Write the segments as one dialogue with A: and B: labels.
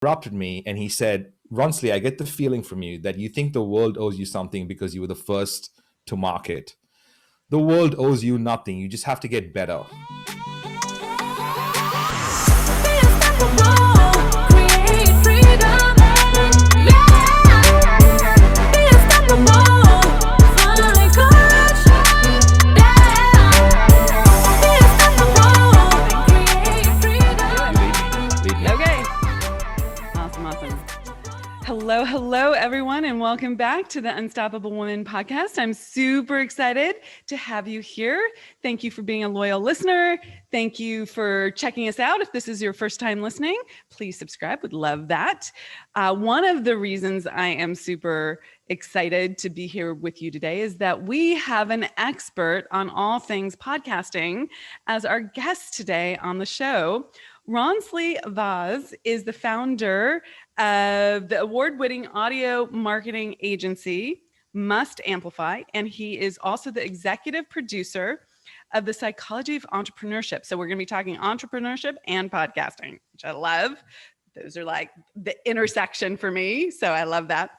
A: interrupted me and he said, Ronsley, I get the feeling from you that you think the world owes you something because you were the first to market. The world owes you nothing. You just have to get better.
B: Hello, everyone, and welcome back to the Unstoppable Woman podcast. I'm super excited to have you here. Thank you for being a loyal listener. Thank you for checking us out. If this is your first time listening, please subscribe. Would love that. One of the reasons I am super excited to be here with you today is that we have an expert on all things podcasting as our guest today on the show. Ronsley Vaz is the founder of the award-winning audio marketing agency, Must Amplify, and he is also the executive producer of the Psychology of Entrepreneurship. So we're going to be talking entrepreneurship and podcasting, which I love. Those are like the intersection for me, so I love that.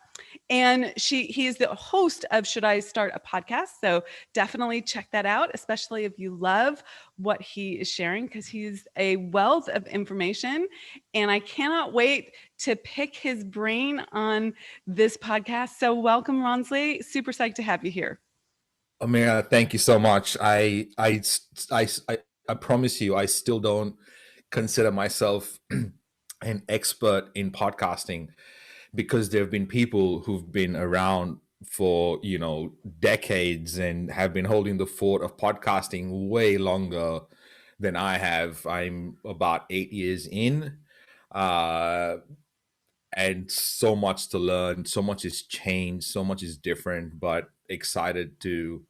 B: And he is the host of Should I Start a Podcast? So definitely check that out, especially if you love what he is sharing, because he's a wealth of information. And I cannot wait to pick his brain on this podcast. So welcome, Ronsley. Super psyched to have you here.
A: Amira, thank you so much. I promise you, I still don't consider myself an expert in podcasting, because there have been people who've been around for, decades and have been holding the fort of podcasting way longer than I have. I'm about 8 years in, and so much to learn. So much has changed. So much is different, but excited to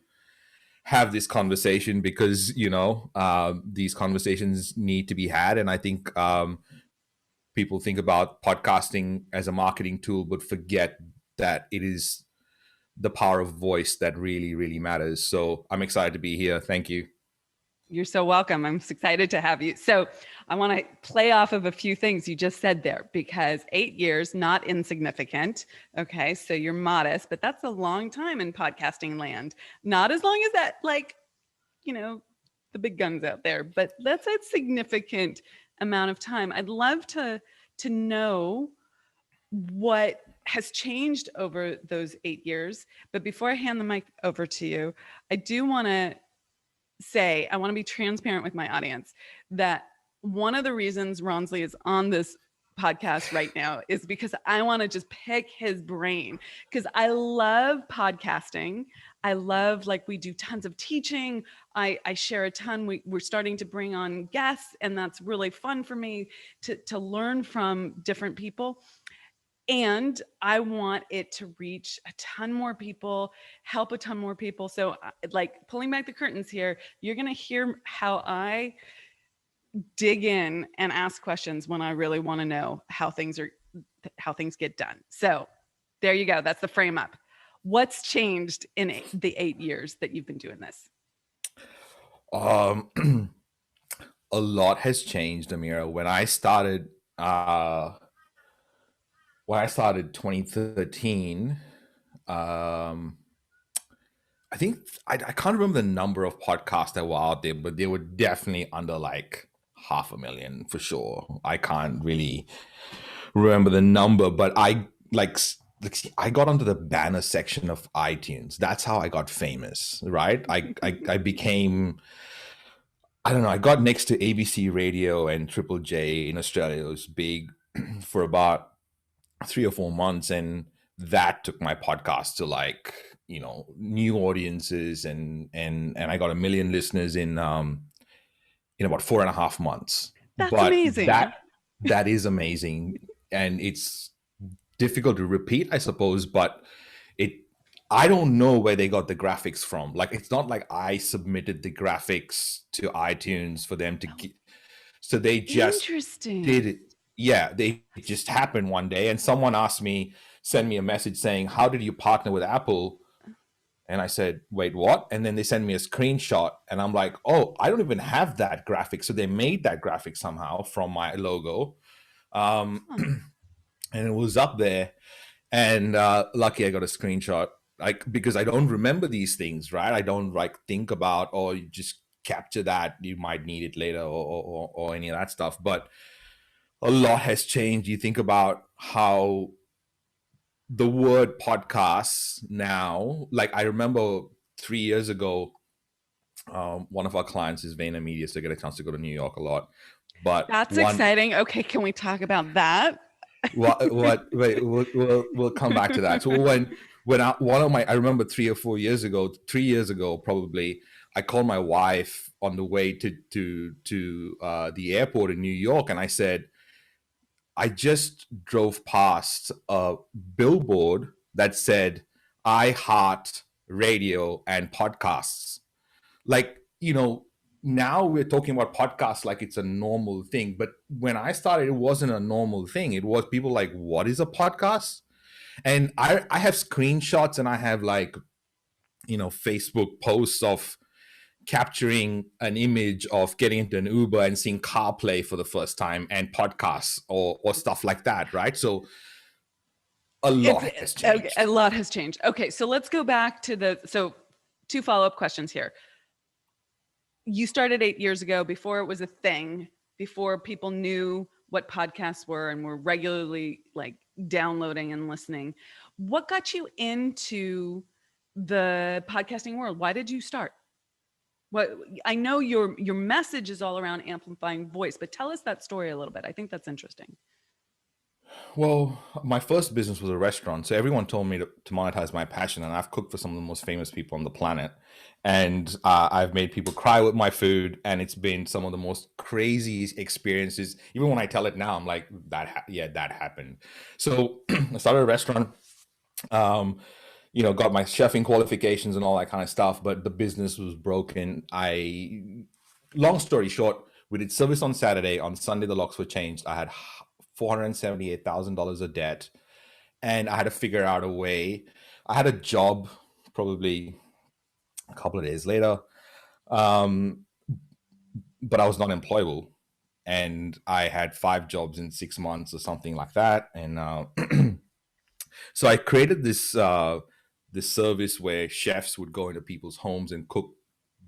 A: have this conversation because, these conversations need to be had. And I think people think about podcasting as a marketing tool, but forget that it is the power of voice that really, really matters. So I'm excited to be here. Thank you.
B: You're so welcome. I'm excited to have you. So I want to play off of a few things you just said there, because 8 years, not insignificant. Okay. So you're modest, but that's a long time in podcasting land. Not as long as that, the big guns out there, but that's a significant amount of time. I'd love to know what has changed over those 8 years. But before I hand the mic over to you, I do want to say, I want to be transparent with my audience that one of the reasons Ronsley is on this podcast right now is because I want to just pick his brain, because I love podcasting. I love, we do tons of teaching. I share a ton. We're starting to bring on guests, and that's really fun for me to learn from different people. And I want it to reach a ton more people, help a ton more people. So pulling back the curtains here, you're going to hear how I dig in and ask questions when I really want to know how things get done. So there you go. That's the frame up. What's changed in the 8 years that you've been doing this?
A: A lot has changed, Amira. When I started 2013, I think I can't remember the number of podcasts that were out there, but they were definitely under 500,000 for sure. I can't really remember the number, but I got onto the banner section of iTunes. That's how I got famous, right? I became, I don't know, I got next to ABC Radio and Triple J in Australia. It was big for about 3 or 4 months, and that took my podcast to new audiences, and I got 1 million listeners in about 4.5 months.
B: That's amazing.
A: That is amazing, and it's difficult to repeat, I suppose, but I don't know where they got the graphics from. It's not like I submitted the graphics to iTunes for them to get, so they just did it. Yeah, they just happened one day, and someone sent me a message saying, how did you partner with Apple? And I said, wait, what? And then they sent me a screenshot, and I'm like, oh, I don't even have that graphic. So they made that graphic somehow from my logo. and it was up there. And lucky I got a screenshot, like, because I don't remember these things, right? I don't like think about, or you just capture that, you might need it later, or any of that stuff. But a lot has changed. You think about how the word podcasts now, like I remember 3 years ago, one of our clients is Vayner Media, so I get a chance to go to New York a lot. But
B: That's exciting. Okay, can we talk about that?
A: wait, we'll come back to that. So I remember 3 or 4 years ago, 3 years ago probably, I called my wife on the way to the airport in New York, and I said, I just drove past a billboard that said, I heart radio and podcasts. Like, now we're talking about podcasts like it's a normal thing. But when I started, it wasn't a normal thing. It was people like, what is a podcast? And I have screenshots, and I have, like, Facebook posts of capturing an image of getting into an Uber and seeing CarPlay for the first time, and podcasts, or stuff like that, right? So a lot has
B: Okay,
A: changed.
B: a lot has changed. Okay, so let's go back to two follow-up questions here. You started 8 years ago, before it was a thing, before people knew what podcasts were and were regularly like downloading and listening. What got you into the podcasting world? Why did you start? What, I know your message is all around amplifying voice, but tell us that story a little bit. I think that's interesting.
A: Well, my first business was a restaurant, so everyone told me to monetize my passion, and I've cooked for some of the most famous people on the planet, and I've made people cry with my food, and it's been some of the most crazy experiences. Even when I tell it now, I'm like, yeah, that happened. So I started a restaurant, got my chefing qualifications and all that kind of stuff, but the business was broken. Long story short, we did service on Saturday. On Sunday, the locks were changed. I had $478,000 of debt, and I had to figure out a way. I had a job probably a couple of days later, but I was not employable, and I had 5 jobs in 6 months or something like that. And so I created this service where chefs would go into people's homes and cook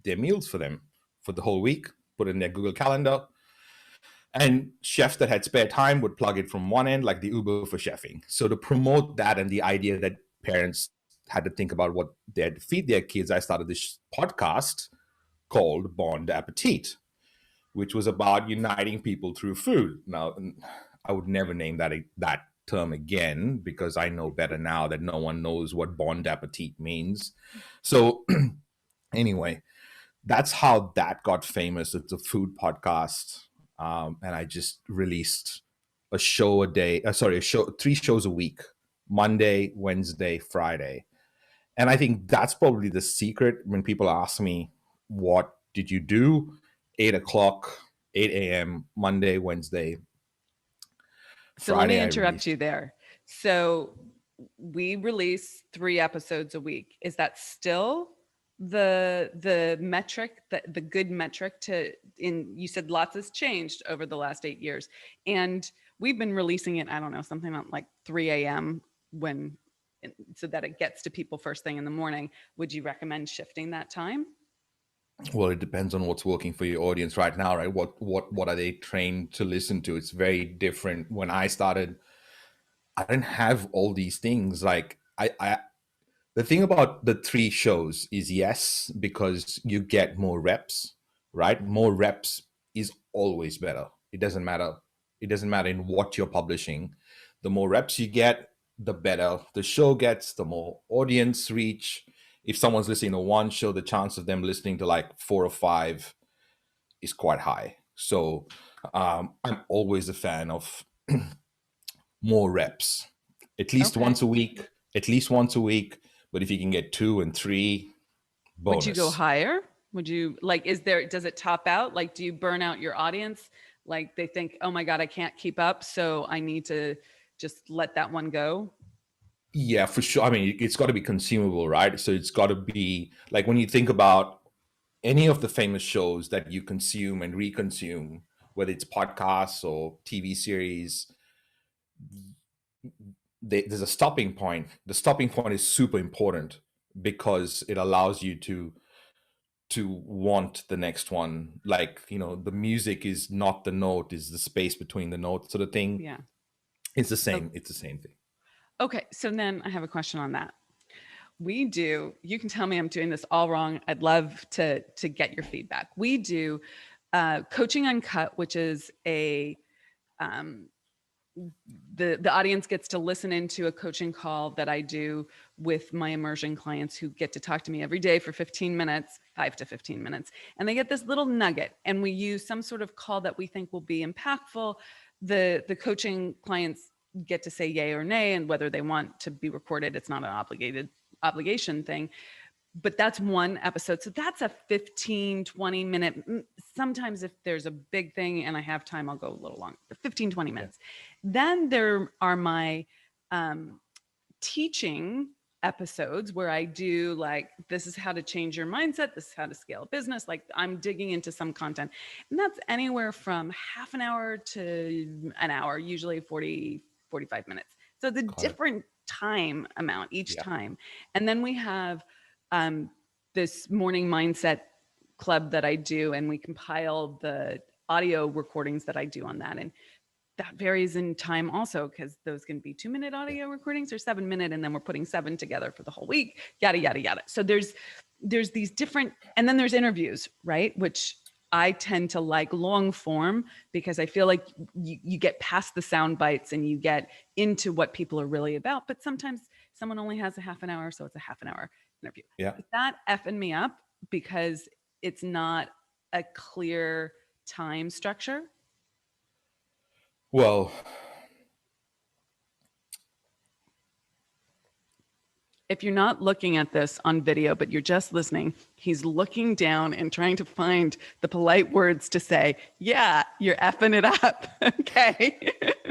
A: their meals for them for the whole week, put it in their Google Calendar. And chefs that had spare time would plug it from one end, like the Uber for chefing. So to promote that, and the idea that parents had to think about what they had to feed their kids, I started this podcast called Bon Appetit, which was about uniting people through food. Now, I would never name that term again, because I know better now that no one knows what Bon Appetit means. So anyway, that's how that got famous. It's a food podcast. And I just released a show a day. Sorry, 3 shows a week: Monday, Wednesday, Friday. And I think that's probably the secret. When people ask me, "What did you do?" 8 o'clock, 8 a.m., Monday, Wednesday,
B: So let me
A: Friday. I
B: interrupt
A: released.
B: you there. So we release 3 episodes a week. Is that still the metric, the good metric to, you said lots has changed over the last 8 years, and we've been releasing it, I don't know, something like 3 a.m. so that it gets to people first thing in the morning. Would you recommend shifting that time?
A: Well, it depends on what's working for your audience right now, right? What are they trained to listen to? It's very different. When I started, I didn't have all these things. Like, I the thing about the 3 shows is, yes, because you get more reps, right? More reps is always better. It doesn't matter. It doesn't matter in what you're publishing. The more reps you get, the better the show gets, the more audience reach. If someone's listening to one show, the chance of them listening to like 4 or 5 is quite high. So I'm always a fan of more reps, at least
B: Okay.
A: once a week, at least once a week. But if you can get 2 and 3,
B: Would you go
A: bonus.
B: higher? Would you, like, does it top out? Like, do you burn out your audience? Like, they think, oh my God, I can't keep up, so I need to just let that one go?
A: Yeah, for sure. I mean, it's got to be consumable, right? So it's got to be like, when you think about any of the famous shows that you consume and reconsume, whether it's podcasts or TV series, there's a stopping point. The stopping point is super important because it allows you to want the next one. Like, the music is not the note, is the space between the notes sort of thing.
B: Yeah.
A: It's the
B: Oh,
A: same. It's the same thing.
B: okay. So then I have a question on that. You can tell me I'm doing this all wrong. I'd love to get your feedback. We do Coaching Uncut, which is the audience gets to listen into a coaching call that I do with my immersion clients who get to talk to me every day for 15 minutes, 5 to 15 minutes. And they get this little nugget, and we use some sort of call that we think will be impactful. The coaching clients get to say yay or nay, and whether they want to be recorded. It's not an obligation thing. But that's one episode. So that's a 15, 20 minute. Sometimes if there's a big thing and I have time, I'll go a little longer, but 15, 20 minutes. Yeah. Then there are my teaching episodes where I do like, this is how to change your mindset. This is how to scale a business. Like I'm digging into some content, and that's anywhere from half an hour to an hour, usually 40, 45 minutes. So it's a different time amount each time. And then we have this morning mindset club that I do, and we compile the audio recordings that I do on that. And that varies in time also, because those can be 2-minute audio recordings or 7-minute, and then we're putting 7 together for the whole week, yada, yada, yada. So there's these different, and then there's interviews, right? Which I tend to like long form because I feel like you get past the sound bites and you get into what people are really about. But sometimes someone only has a half an hour, so it's a half an hour interview.
A: Yeah.
B: Is that effing me up because it's not a clear time structure?
A: Well,
B: if you're not looking at this on video, but you're just listening, he's looking down and trying to find the polite words to say, yeah, you're effing it up. Okay.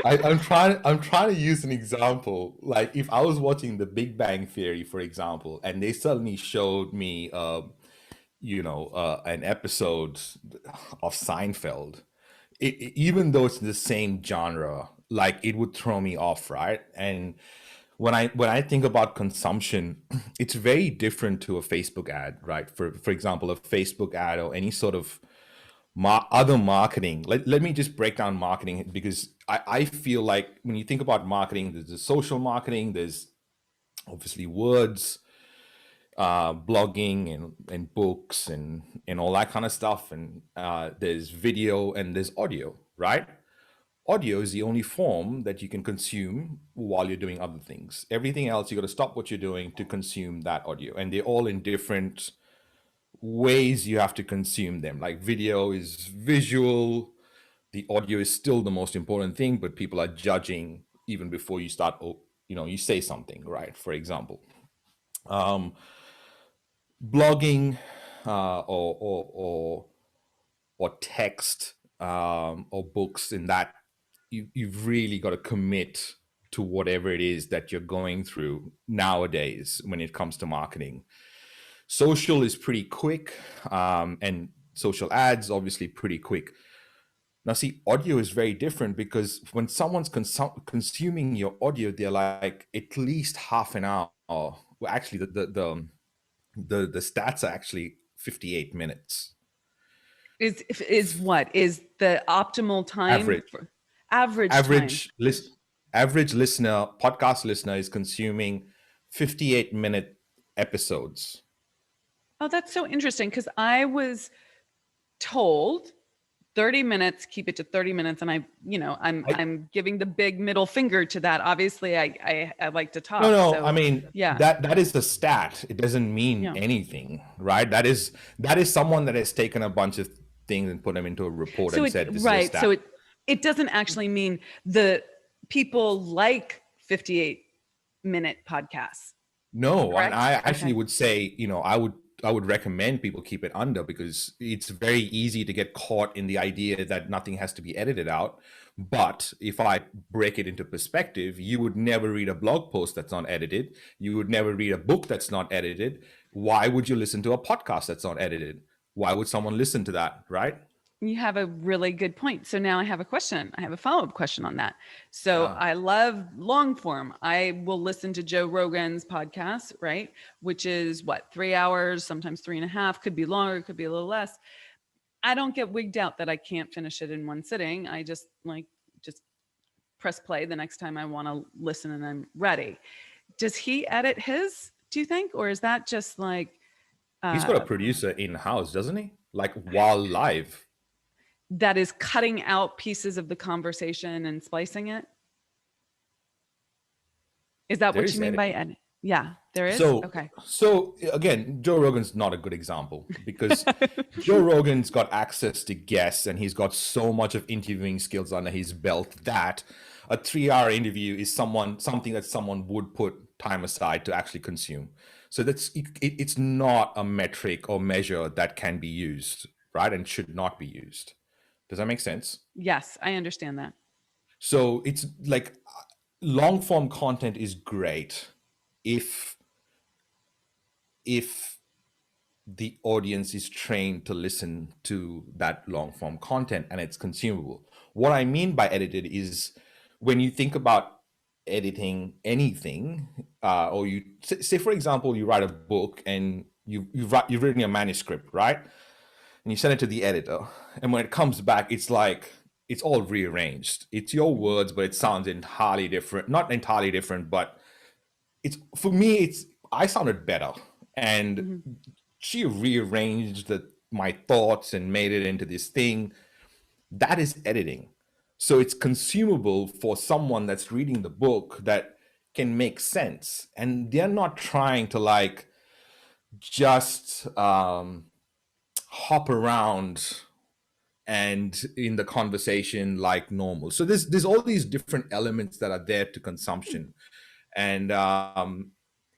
A: I'm trying to use an example. Like if I was watching The Big Bang Theory, for example, and they suddenly showed me, an episode of Seinfeld, even though it's the same genre, like it would throw me off, right? And when I think about consumption, it's very different to a Facebook ad, right? For example, a Facebook ad or any sort of other marketing. Let me just break down marketing, because I feel like when you think about marketing, there's the social marketing, there's obviously words, blogging and books and all that kind of stuff, and there's video and there's audio, right? Audio is the only form that you can consume while you're doing other things. Everything else, you got to stop what you're doing to consume that audio, and they're all in different ways you have to consume them. Like video is visual, the audio is still the most important thing, but people are judging even before you start, you say something, right? For example, blogging or text or books, in that you've really got to commit to whatever it is that you're going through nowadays when it comes to marketing. Social is pretty quick, and social ads obviously pretty quick. Now, see, audio is very different, because when someone's consuming your audio, they're like at least half an hour. Well, actually, the stats are actually 58 minutes.
B: Is what is the optimal time?
A: Average listener, podcast listener, is consuming 58-minute episodes.
B: Oh, that's so interesting, because I was told 30 minutes, keep it to 30 minutes. And I'm giving the big middle finger to that. Obviously I like to talk.
A: No,
B: so,
A: I mean,
B: yeah,
A: that is the stat. It doesn't mean anything, right? That is someone that has taken a bunch of things and put them into a report and said, this is a stat.
B: So it doesn't actually mean the people like 58-minute podcasts.
A: No,
B: correct?
A: And I actually would say, I would recommend people keep it under, because it's very easy to get caught in the idea that nothing has to be edited out. But if I break it into perspective, you would never read a blog post that's not edited. You would never read a book that's not edited. Why would you listen to a podcast that's not edited? Why would someone listen to that, right?
B: You have a really good point. So now I have a question. I have a follow-up question on that. So I love long form. I will listen to Joe Rogan's podcast, right? Which is what, 3 hours, sometimes 3.5, could be longer, could be a little less. I don't get wigged out that I can't finish it in one sitting. I just press play the next time I want to listen and I'm ready. Does he edit his, do you think? Or is that just like
A: He's got a producer in house, doesn't he? Like while live.
B: that is cutting out pieces of the conversation and splicing it? Is that
A: There
B: what you
A: is
B: mean by
A: editing.
B: edit? Yeah, there is.
A: So,
B: Okay.
A: so again, Joe Rogan's not a good example because Joe Rogan's got access to guests and he's got so much of interviewing skills under his belt that a 3 hour interview is something that someone would put time aside to actually consume. So it's not a metric or measure that can be used, right? And should not be used. Does that make sense?
B: Yes, I understand that.
A: So it's like long form content is great if if the audience is trained to listen to that long form content and it's consumable. What I mean by edited is when you think about editing anything, or you say, for example, you write a book and you've written a manuscript, right? And you send it to the editor, and when it comes back, it's like it's all rearranged. It's your words, but it sounds entirely different. Not entirely different, but it's for me. It's I sounded better, and
B: Mm-hmm.
A: she rearranged my thoughts and made it into this thing. That is editing. So it's consumable for someone that's reading the book that can make sense. And they're not trying to like just hop around and in the conversation like normal. So there's all these different elements that are there to consumption. And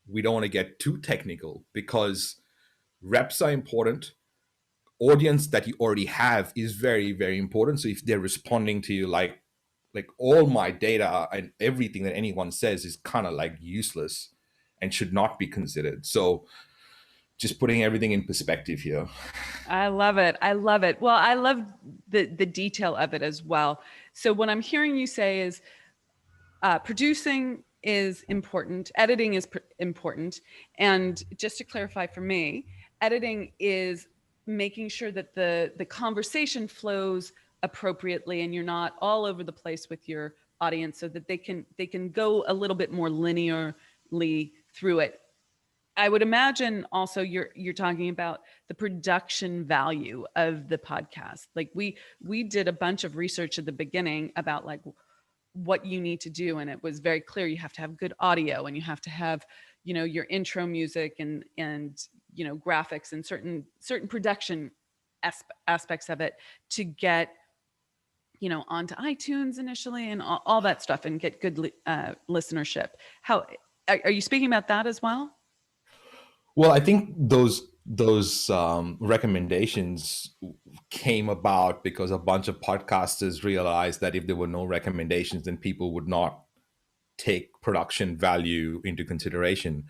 A: we don't want to get too technical because reps are important. Audience that you already have is very, very important. So if they're responding to you like all my data and everything that anyone says is kind of like useless and should not be considered. So just putting everything in perspective here.
B: I love it. I love it. Well, I love the detail of it as well. So what I'm hearing you say is producing is important, editing is important, and just to clarify for me, editing is making sure that the conversation flows appropriately and you're not all over the place with your audience, so that they can go a little bit more linearly through it. I would imagine also you're talking about the production value of the podcast. Like we did a bunch of research at the beginning about like what you need to do, and it was very clear you have to have good audio and you have to have, your intro music and graphics and certain production aspects of it to get onto iTunes initially and all that stuff and get good listenership. How are you speaking about that as well?
A: Well, I think those recommendations came about because a bunch of podcasters realized that if there were no recommendations, then people would not take production value into consideration.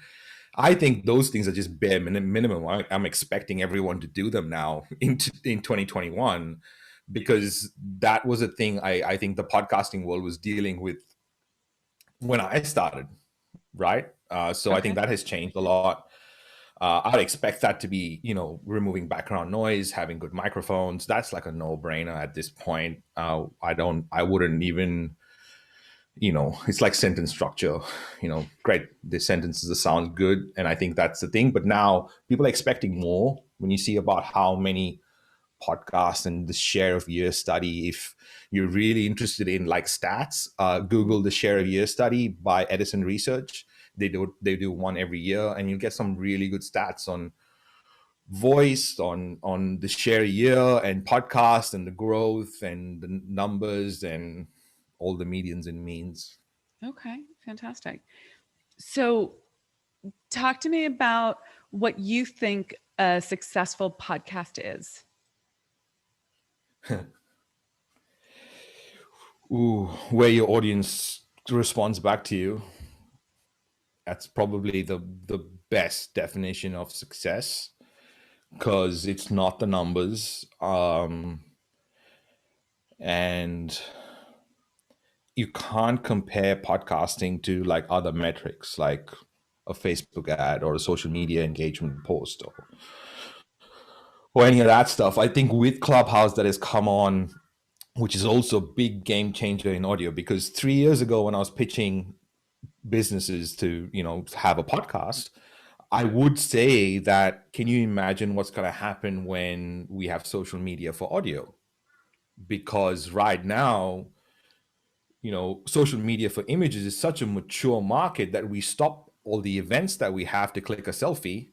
A: I think those things are just bare minimum. I'm expecting everyone to do them now in 2021 because that was a thing I think the podcasting world was dealing with when I started, right? So I think
B: Okay.
A: that has changed a lot. I'd expect that to be, removing background noise, having good microphones. That's like a no-brainer at this point. I wouldn't even, it's like sentence structure. Great, the sentences sound good, and I think that's the thing. But now people are expecting more. When you see about how many podcasts and the share of year study, if you're really interested in like stats, Google the share of year study by Edison Research. They do one every year, and you get some really good stats on voice, on the share year and podcast and the growth and the numbers and all the medians and means.
B: Okay, fantastic. So talk to me about what you think a successful podcast is.
A: Ooh, where your audience responds back to you. That's probably the best definition of success because it's not the numbers. And you can't compare podcasting to like other metrics like a Facebook ad or a social media engagement post or any of that stuff. I think with Clubhouse that has come on, which is also a big game changer in audio, because 3 years ago when I was pitching businesses to, have a podcast, I would say that, can you imagine what's going to happen when we have social media for audio? Because right now, social media for images is such a mature market that we stop all the events that we have to click a selfie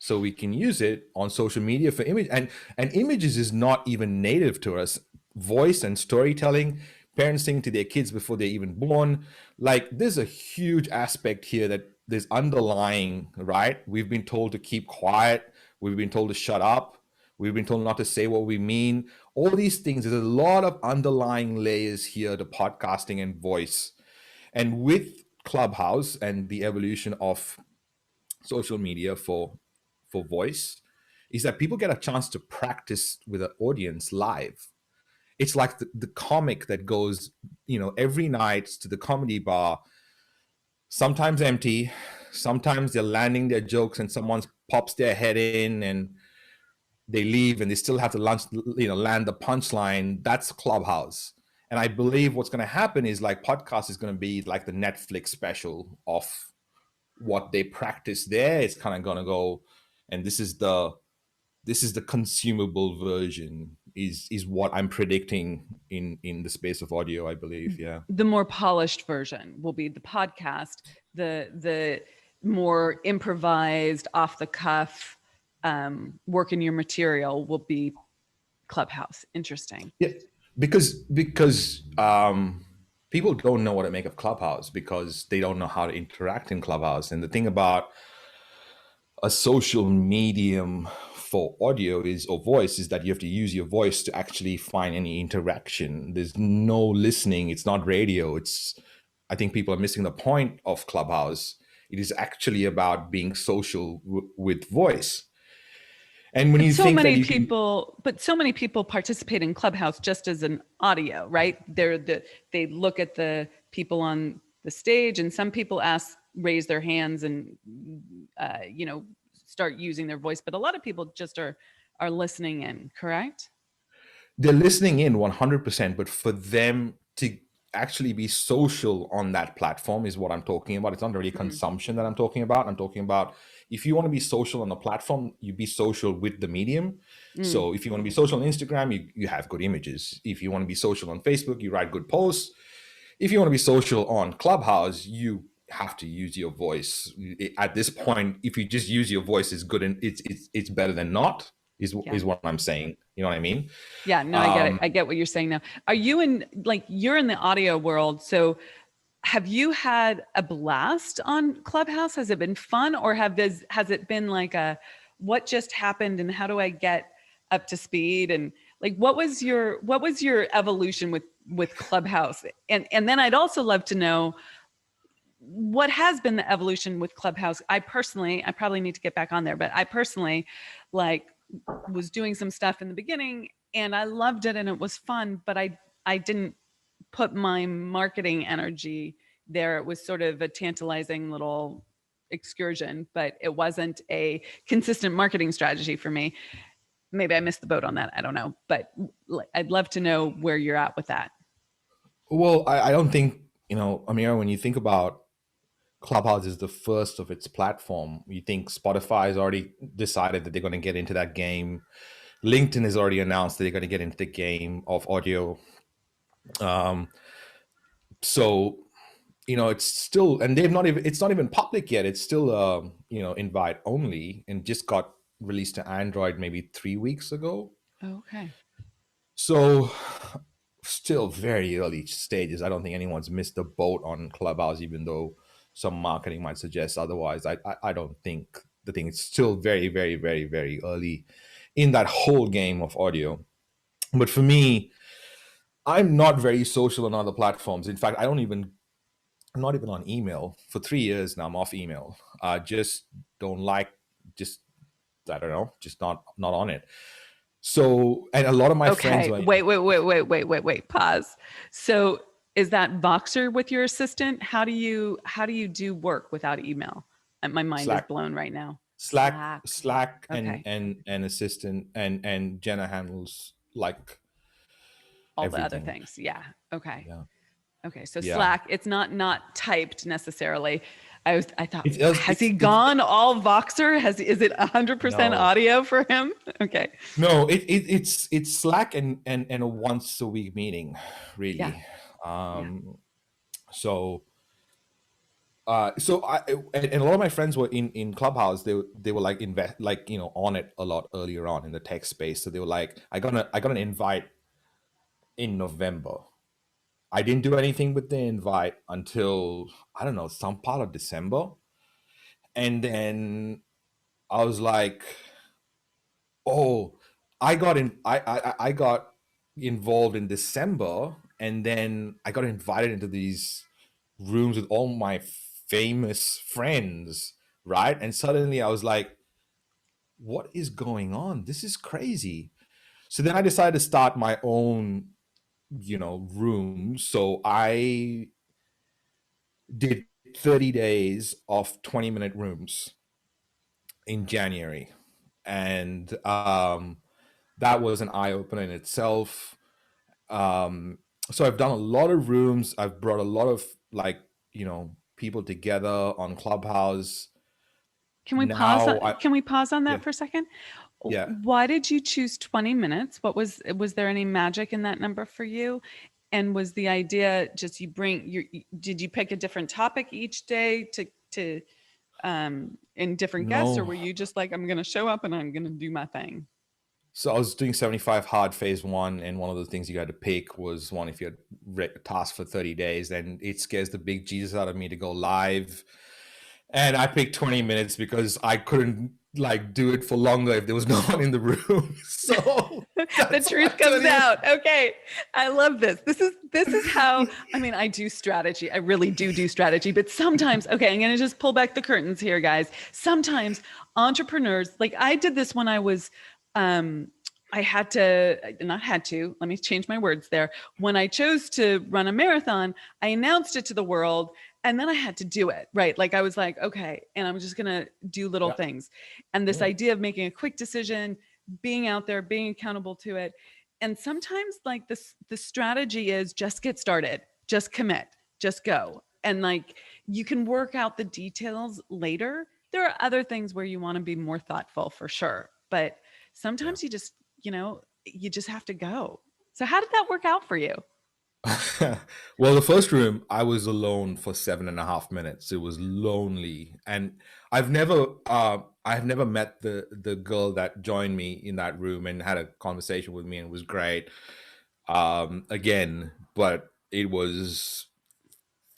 A: so we can use it on social media for image. And images is not even native to us. Voice and storytelling, parents sing to their kids before they're even born. Like, there's a huge aspect here that there's underlying, right? We've been told to keep quiet. We've been told to shut up. We've been told not to say what we mean. All these things, there's a lot of underlying layers here to podcasting and voice. And with Clubhouse and the evolution of social media for voice, is that people get a chance to practice with an audience live. It's like the comic that goes, every night to the comedy bar, sometimes empty, sometimes they're landing their jokes and someone pops their head in and they leave and they still have to land the punchline. That's Clubhouse. And I believe what's going to happen is like podcast is going to be like the Netflix special of what they practice there. It's kind of going to go, and this is the consumable version is what I'm predicting in the space of audio, I believe. Yeah.
B: The more polished version will be the podcast. The more improvised, off the cuff, work in your material will be Clubhouse. Interesting.
A: Yeah, because people don't know what to make of Clubhouse because they don't know how to interact in Clubhouse. And the thing about a social medium for audio or voice is that you have to use your voice to actually find any interaction. There's no listening. It's not radio. I think people are missing the point of Clubhouse. It is actually about being social with voice. And when you think that you can,
B: but so many people participate in Clubhouse just as an audio, right? They look at the people on the stage, and some people raise their hands and start using their voice, but a lot of people just are listening in. Correct?
A: They're listening in 100%, but for them to actually be social on that platform is what I'm talking about. It's not really consumption that I'm talking about. I'm talking about, if you want to be social on the platform, you be social with the medium. So if you want to be social on Instagram, you have good images. If you want to be social on Facebook, you write good posts. If you want to be social on Clubhouse, you have to use your voice. At this point, if you just use your voice, is good, and it's better than not. Is what I'm saying. You know what I mean?
B: Yeah, no, I get it. I get what you're saying now. Are you you're in the audio world, so have you had a blast on Clubhouse? Has it been fun, or has it been like what just happened and how do I get up to speed? And like, what was your evolution with Clubhouse? And then I'd also love to know what has been the evolution with Clubhouse. I probably need to get back on there, but I personally was doing some stuff in the beginning and I loved it and it was fun, but I didn't put my marketing energy there. It was sort of a tantalizing little excursion, but it wasn't a consistent marketing strategy for me. Maybe I missed the boat on that. I don't know, but I'd love to know where you're at with that.
A: Well, I don't think, Amira, when you think about Clubhouse is the first of its platform, you think Spotify has already decided that they're going to get into that game. LinkedIn has already announced that they're going to get into the game of audio. So, it's still, and it's not even public yet. It's still, invite only, and just got released to Android maybe 3 weeks ago.
B: Okay.
A: So still very early stages. I don't think anyone's missed the boat on Clubhouse, even though some marketing might suggest otherwise. I don't think. The thing is still very, very, very, very early in that whole game of audio. But for me, I'm not very social on other platforms. In fact, I'm not even on email. For 3 years now, I'm off email. I just don't like, I don't know, just not on it. So, and a lot of my friends
B: Okay.
A: were
B: Wait. Pause. So is that Voxer with your assistant? How do you do work without email? My mind is
A: Slack,
B: blown right now.
A: Slack,
B: Slack.
A: Slack,
B: Okay.
A: and assistant, and Jenna handles like
B: All the other
A: everything.
B: things. Yeah. Okay.
A: Yeah,
B: Okay. So
A: yeah.
B: Slack, it's not typed necessarily. I thought,
A: It does.
B: has he gone all Voxer? Is it 100%
A: No,
B: audio for him? Okay.
A: no. It's Slack and a once a week meeting,
B: Yeah.
A: really.
B: Yeah.
A: So so I and a lot of my friends were in Clubhouse. They were like invest like on it a lot earlier on in the tech space. So they were like, I got an invite in November. I didn't do anything with the invite until I don't know some part of December, and then I was like, oh, I got involved in December, and then I got invited into these rooms with all my famous friends, right? And suddenly I was like, what is going on? This is crazy. So then I decided to start my own, room. So I did 30 days of 20-minute rooms in January. And that was an eye opener in itself. So I've done a lot of rooms. I've brought a lot of like, people together on Clubhouse.
B: Can we pause
A: Now
B: on,
A: I
B: can we pause on
A: Yeah,
B: that for a second?
A: yeah.
B: Why did you choose 20 minutes? Was there any magic in that number for you? And was the idea just did you pick a different topic each day to in different guests, or
A: No.
B: were you just like, I'm going to show up and I'm going to do my thing?
A: So I was doing 75 hard phase one, and one of the things you had to pick was one, if you had a task for 30 days, then it scares the big Jesus out of me to go live. And I picked 20 minutes because I couldn't like do it for longer if there was no one in the room. So
B: The
A: that's why
B: truth comes
A: 20
B: out. Okay. I love this. This is how, I mean, I do strategy. I really do strategy, but sometimes, okay, I'm going to just pull back the curtains here, guys. Sometimes entrepreneurs, like I did this when I was I had to, not had to, let me change my words there. When I chose to run a marathon, I announced it to the world and then I had to do it, right? Like I was like, okay, and I'm just going to do little
A: Yeah.
B: things. And this
A: Yeah.
B: idea of making a quick decision, being out there, being accountable to it. And sometimes like the strategy is just get started, just commit, just go. And like you can work out the details later. There are other things where you want to be more thoughtful for sure. But
A: Yeah.
B: sometimes you just have to go. So how did that work out for you?
A: Well, the first room, I was alone for 7.5 minutes. It was lonely, and I've never, I've never met the girl that joined me in that room and had a conversation with me, and it was great. Again, but it was,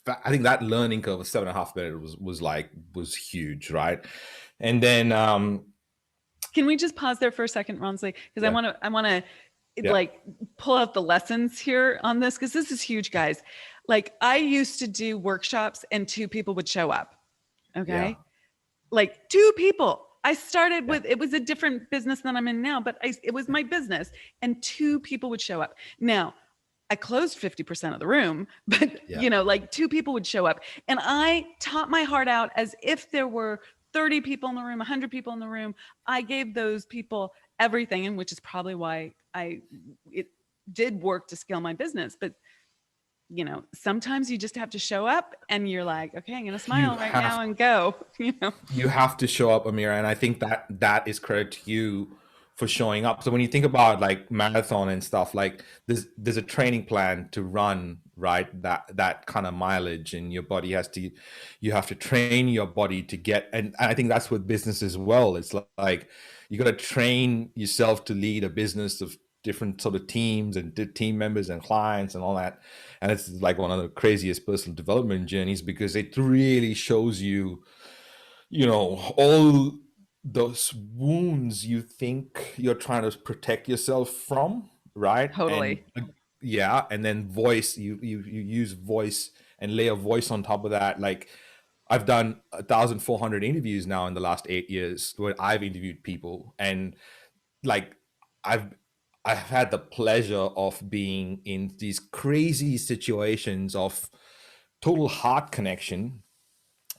A: I think that learning curve of 7.5 minutes was huge, right? And then,
B: Can we just pause there for a second, Ronsley? Because
A: yeah,
B: I want to
A: yeah,
B: like pull out the lessons here on this because this is huge, guys. Like I used to do workshops and two people would show up.
A: yeah,
B: Okay. Like two people. I started
A: yeah,
B: with, it was a different business than I'm in now, but it was my business and two people would show up. Now, I closed 50% of the room, but
A: yeah.
B: like two people would show up. And I taught my heart out as if there were 30 people in the room, 100 people in the room. I gave those people everything, and which is probably why it did work to scale my business. But sometimes you just have to show up and you're like, okay, I'm going to
A: You
B: smile right
A: have
B: now and go,
A: you have to show up, Amira, and I think that is credit to you for showing up. So when you think about like marathon and stuff, like there's a training plan to run, right? That kind of mileage, and your body you have to train your body to get, and I think that's with business as well. It's like you got to train yourself to lead a business of different sort of teams and team members and clients and all that. And it's like one of the craziest personal development journeys because it really shows you, all those wounds you think you're trying to protect yourself from, right? And
B: totally.
A: yeah, and then voice, you use voice and layer voice on top of that. Like I've done 1,400 interviews now in the last 8 years where I've interviewed people, and like I've I've had the pleasure of being in these crazy situations of total heart connection.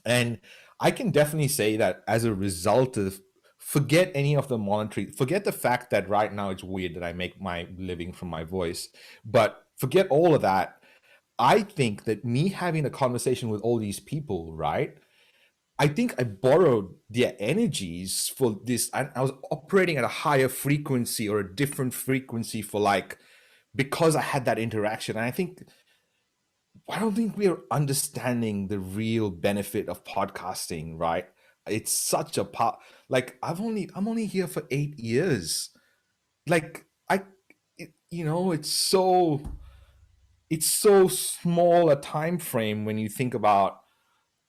A: And I can definitely say that as a result of, forget any of the monetary, forget the fact that right now it's weird that I make my living from my voice, but forget all of that. I think that me having a conversation with all these people, right? I think I borrowed their energies for this. I was operating at a higher frequency or a different frequency for like, because I had that interaction. And I don't think we are understanding the real benefit of podcasting, right? It's such a part. Like I'm only here for 8 years. Like it's so small a time frame when you think about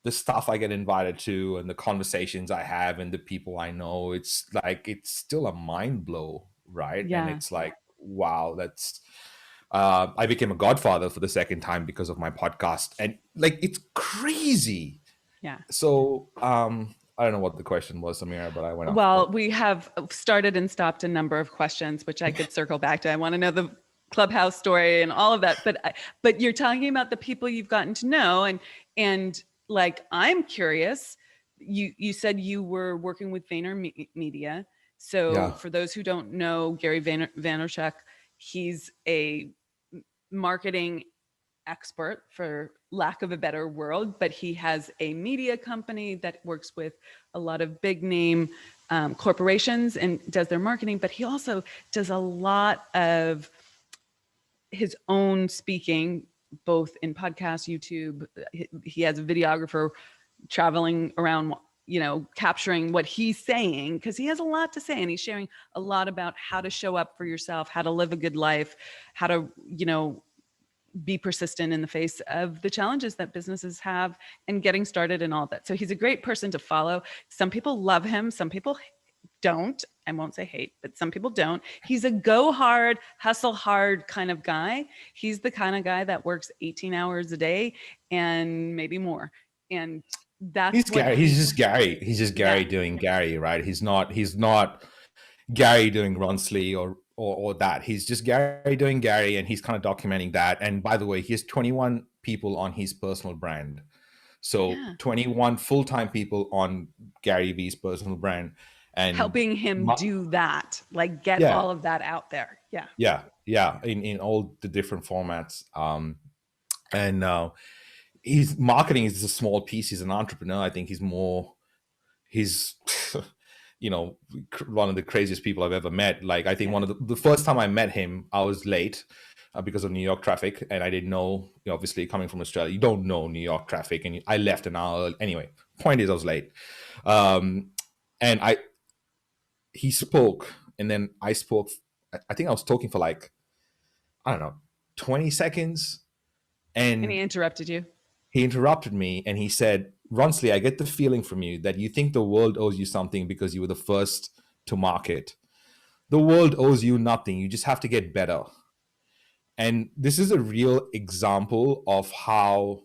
A: the stuff I get invited to and the conversations I have and the people I know. It's like it's still a mind blow, right? And
B: Yeah.
A: it's like, wow, that's I became a godfather for the second time because of my podcast. And like it's crazy.
B: Yeah.
A: So I don't know what the question was, Amira, but I went off.
B: Well,
A: But
B: we have started and stopped a number of questions, which I could circle back to. I want to know the Clubhouse story and all of that. But you're talking about the people you've gotten to know, and like I'm curious. You said you were working with Media. So
A: yeah.
B: for those who don't know Gary Vaynerchuk, he's a marketing expert, for lack of a better word, but he has a media company that works with a lot of big name corporations and does their marketing, but he also does a lot of his own speaking, both in podcasts, YouTube. He has a videographer traveling around, capturing what he's saying, because he has a lot to say and he's sharing a lot about how to show up for yourself, how to live a good life, how to, be persistent in the face of the challenges that businesses have and getting started and all that. So he's a great person to follow. Some people love him, some people don't. I won't say hate, but some people don't. He's a go hard, hustle hard kind of guy. He's the kind of guy that works 18 hours a day and maybe more. And that's
A: He's
B: what
A: Gary. He's just Gary. He's just
B: yeah.
A: Gary doing Gary, right? He's not Gary doing Ronsley or that. He's just Gary doing Gary, and he's kind of documenting that. And by the way, he has 21 people on his personal brand. So
B: Yeah.
A: 21 full-time people on Gary V's personal brand, and
B: Helping him do that, like get
A: yeah,
B: all of that out there. Yeah.
A: yeah, in all the different formats. And his marketing is a small piece. He's an entrepreneur. I think he's one of the craziest people I've ever met. Like I think
B: Yeah.
A: one of the first time I met him, I was late because of New York traffic, and I didn't know. Obviously, coming from Australia, you don't know New York traffic, and I left an hour early. Anyway. Point is, I was late, and he spoke, and then I spoke. I think I was talking for like, I don't know, 20 seconds,
B: And
A: and
B: he interrupted you.
A: he interrupted me and he said, Ronsley, I get the feeling from you that you think the world owes you something because you were the first to market. The world owes you nothing. You just have to get better. And this is a real example of how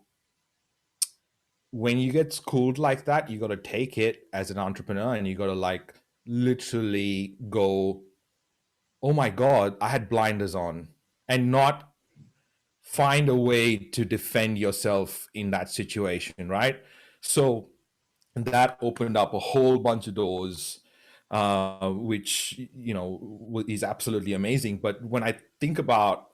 A: when you get schooled like that, you got to take it as an entrepreneur and you got to like literally go, oh my God, I had blinders on, and not find a way to defend yourself in that situation, right? So that opened up a whole bunch of doors, which is absolutely amazing. But when I think about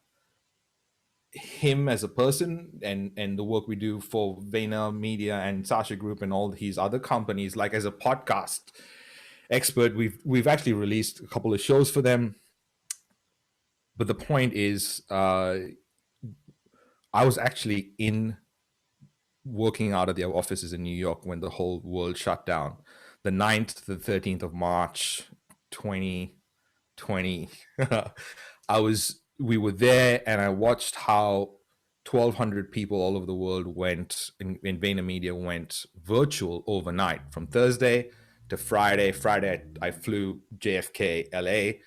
A: him as a person and the work we do for Vayner Media and Sasha Group and all his other companies, like as a podcast expert, we've actually released a couple of shows for them. But the point is, I was actually in working out of their offices in New York when the whole world shut down, the 9th to the 13th of March 2020. We were there, and I watched how 1,200 people all over the world went in Vayner Media went virtual overnight from Thursday to Friday. Friday, I flew JFK, LA.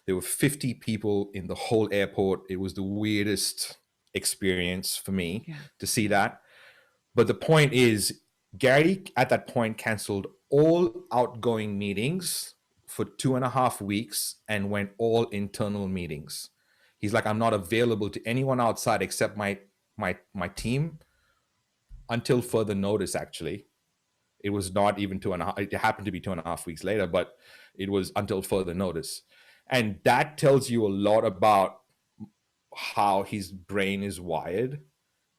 A: There were 50 people in the whole airport. It was the weirdest experience for me to see that. But the point is, Gary at that point canceled all outgoing meetings for 2.5 weeks and went all internal meetings. He's like, I'm not available to anyone outside except my team until further notice. Actually, it was not even 2.5. It happened to be 2.5 weeks later, but it was until further notice. And that tells you a lot about how his brain is wired.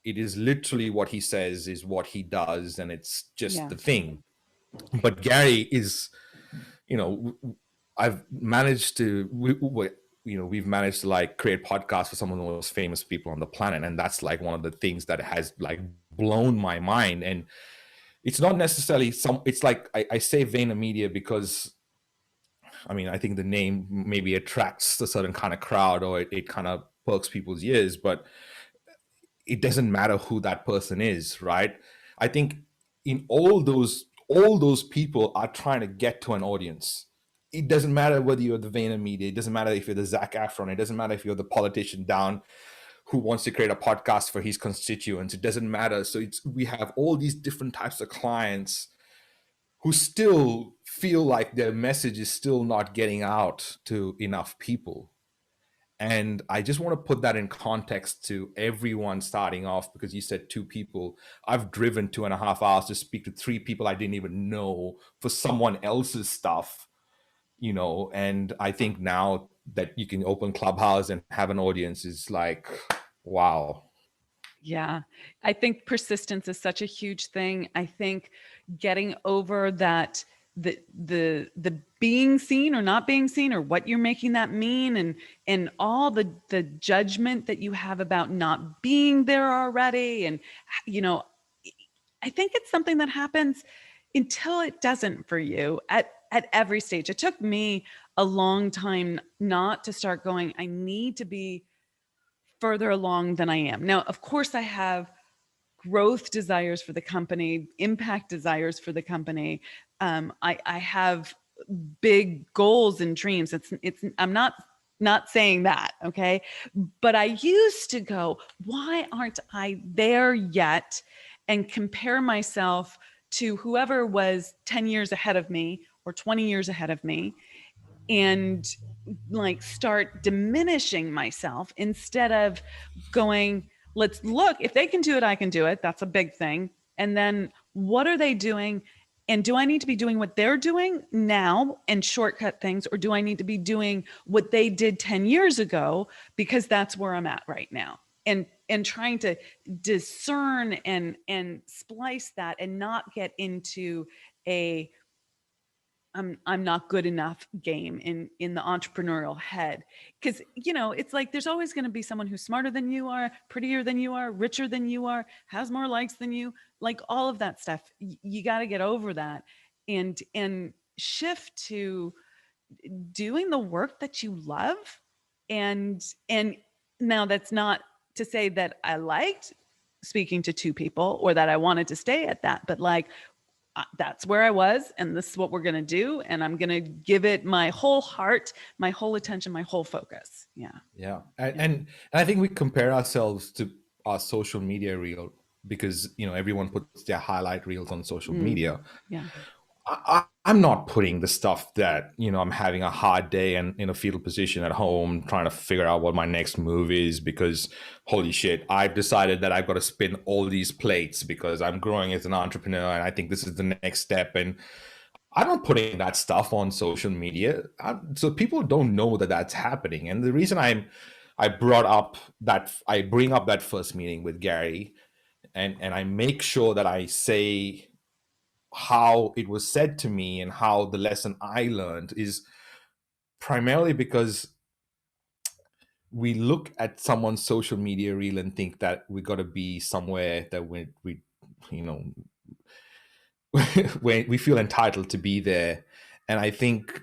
A: It is literally what he says is what he does, and it's just the thing. But Gary is, you know, I've managed to, we've managed to like create podcasts for some of the most famous people on the planet, and that's like one of the things that has like blown my mind. And it's not necessarily it's like I say VaynerMedia because I mean I think the name maybe attracts a certain kind of crowd, or it kind of perks people's ears, but it doesn't matter who that person is, right? I think in all those people are trying to get to an audience. It doesn't matter whether you're the VaynerMedia, it doesn't matter if you're the Zac Efron, it doesn't matter if you're the politician down who wants to create a podcast for his constituents. It doesn't matter. So we have all these different types of clients who still feel like their message is still not getting out to enough people. And I just want to put that in context to everyone starting off, because you said 2 people. I've driven 2.5 hours to speak to 3 people I didn't even know for someone else's stuff, and I think now that you can open Clubhouse and have an audience is like, wow.
B: Yeah. I think persistence is such a huge thing. I think getting over that the being seen or not being seen, or what you're making that mean, and all the judgment that you have about not being there already. And I think it's something that happens until it doesn't for you at every stage. It took me a long time not to start going, I need to be further along than I am. Now, of course, I have growth desires for the company, impact desires for the company. I have big goals and dreams. I'm not saying that, okay? But I used to go, why aren't I there yet? And compare myself to whoever was 10 years ahead of me or 20 years ahead of me, and like start diminishing myself instead of going, let's look, if they can do it, I can do it. That's a big thing. And then what are they doing? And do I need to be doing what they're doing now and shortcut things? Or do I need to be doing what they did 10 years ago? Because that's where I'm at right now. And trying to discern and splice that, and not get into a I'm not good enough game in the entrepreneurial head. Because it's like there's always going to be someone who's smarter than you are, prettier than you are, richer than you are, has more likes than you, like all of that stuff. You got to get over that and shift to doing the work that you love. And now that's not to say that I liked speaking to 2 people or that I wanted to stay at that, but like that's where I was, and this is what we're going to do. And I'm going to give it my whole heart, my whole attention, my whole focus.
A: Yeah. And I think we compare ourselves to our social media reel because, everyone puts their highlight reels on social media.
B: Yeah.
A: I'm not putting the stuff that, I'm having a hard day and in a fetal position at home trying to figure out what my next move is because, holy shit, I've decided that I've got to spin all these plates because I'm growing as an entrepreneur and I think this is the next step. And I'm not putting that stuff on social media. So people don't know that that's happening. And the reason I bring up that first meeting with Gary and I make sure that I say how it was said to me and how the lesson I learned is primarily because we look at someone's social media reel and think that we got to be somewhere that we where we feel entitled to be there. And I think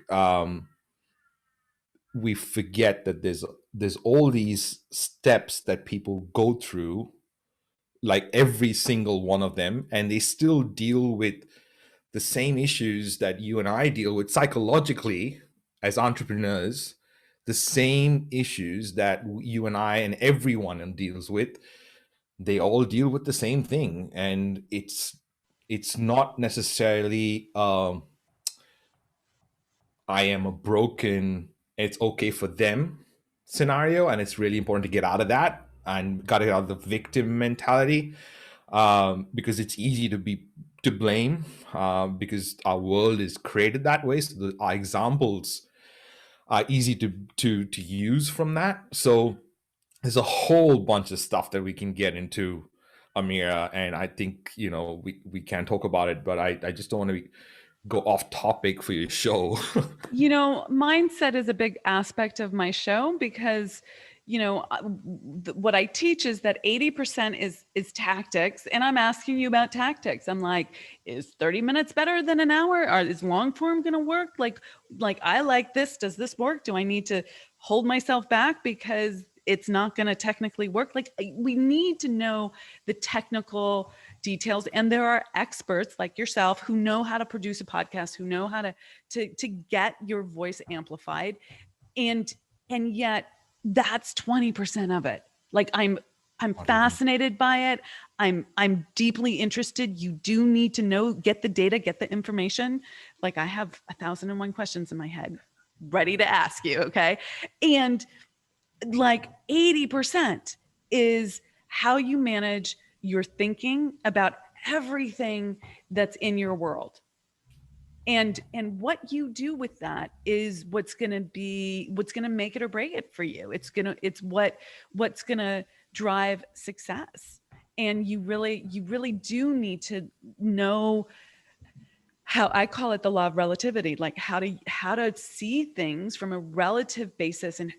A: we forget that there's all these steps that people go through, like every single one of them, and they still deal with the same issues that you and I deal with psychologically as entrepreneurs, the same issues that you and I and everyone deals with. They all deal with the same thing, and it's not necessarily I am a broken, it's okay for them scenario. And it's really important to get out of that and got to get out of the victim mentality, because it's easy to be to blame, because our world is created that way. So our examples are easy to use from that. So there's a whole bunch of stuff that we can get into, Amira, and I think we can talk about it, but I just don't want to go off topic for your show.
B: Mindset is a big aspect of my show because, what I teach is that 80% is tactics, and I'm asking you about tactics. I'm like, is 30 minutes better than an hour? Or is long form going to work? Like I like this. Does this work? Do I need to hold myself back because it's not going to technically work? Like, we need to know the technical details, and there are experts like yourself who know how to produce a podcast, who know how to get your voice amplified, and yet that's 20% of it. Like, I'm fascinated by it. I'm deeply interested. You do need to know, get the data, get the information. Like, I have 1,001 questions in my head ready to ask you. Okay. And like 80% is how you manage your thinking about everything that's in your world. And what you do with that is what's going to make it or break it for you. It's what's going to drive success. And you really do need to know how, I call it the law of relativity, like how to see things from a relative basis. And,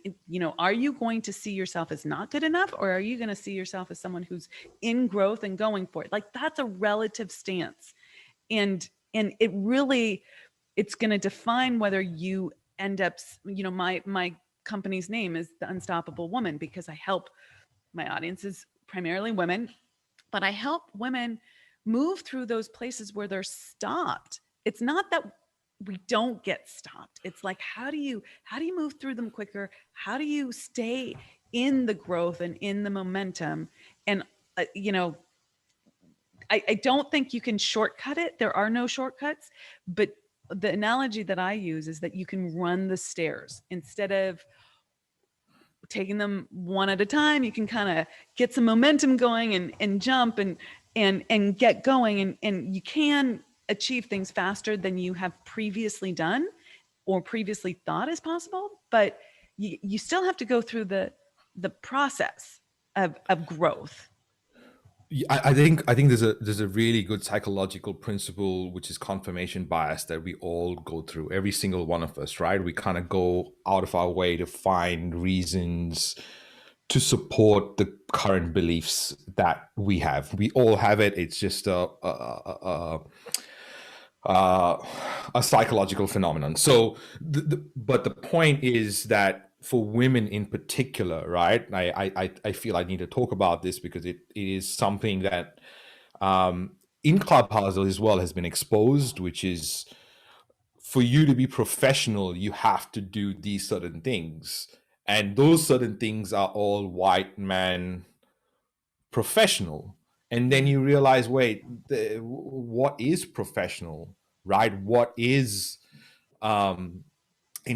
B: are you going to see yourself as not good enough, or are you going to see yourself as someone who's in growth and going for it? Like, that's a relative stance. And it's going to define whether you end up, my company's name is The Unstoppable Woman, because I help, my audience is primarily women, but I help women move through those places where they're stopped. It's not that we don't get stopped. It's like, how do you move through them quicker? How do you stay in the growth and in the momentum? And I don't think you can shortcut it. There are no shortcuts, but the analogy that I use is that you can run the stairs instead of taking them one at a time. You can kind of get some momentum going and jump and get going, and you can achieve things faster than you have previously done or previously thought is possible. But you still have to go through the process of growth.
A: I think there's a really good psychological principle, which is confirmation bias, that we all go through, every single one of us, right? We kind of go out of our way to find reasons to support the current beliefs that we have. We all have it. It's just a psychological phenomenon. So, but the point is that for women in particular, right? I feel I need to talk about this because it is something that in Clubhouse as well has been exposed, which is, for you to be professional, you have to do these certain things. And those certain things are all white man professional. And then you realize, wait, what is professional, right? What is, and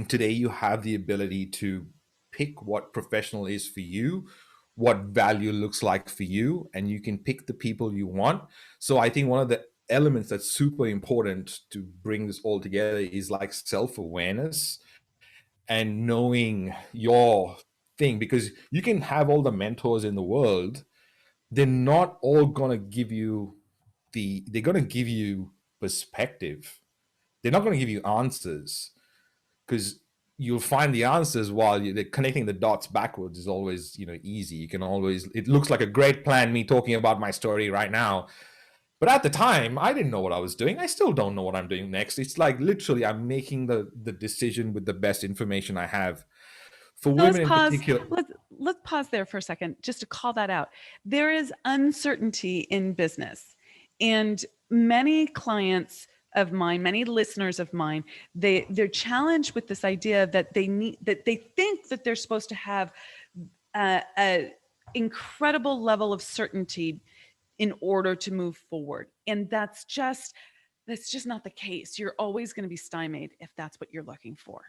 A: today you have the ability to pick what professional is for you, what value looks like for you, and you can pick the people you want. So I think one of the elements that's super important to bring this all together is like self-awareness and knowing your thing, because you can have all the mentors in the world, they're not all going to give you they're going to give you perspective. They're not going to give you answers, because you'll find the answers while you're connecting the dots backwards is always easy. You can always, it looks like a great plan, me talking about my story right now, but at the time I didn't know what I was doing. I still don't know what I'm doing next. It's like literally I'm making the decision with the best information I have. For
B: So
A: women in particular,
B: let's pause there for a second just to call that out. There is uncertainty in business, and many clients of mine, many listeners of mine, they're challenged with this idea that they think that they're supposed to have a incredible level of certainty in order to move forward. And that's just That's just not the case. You're always going to be stymied if that's what you're looking for.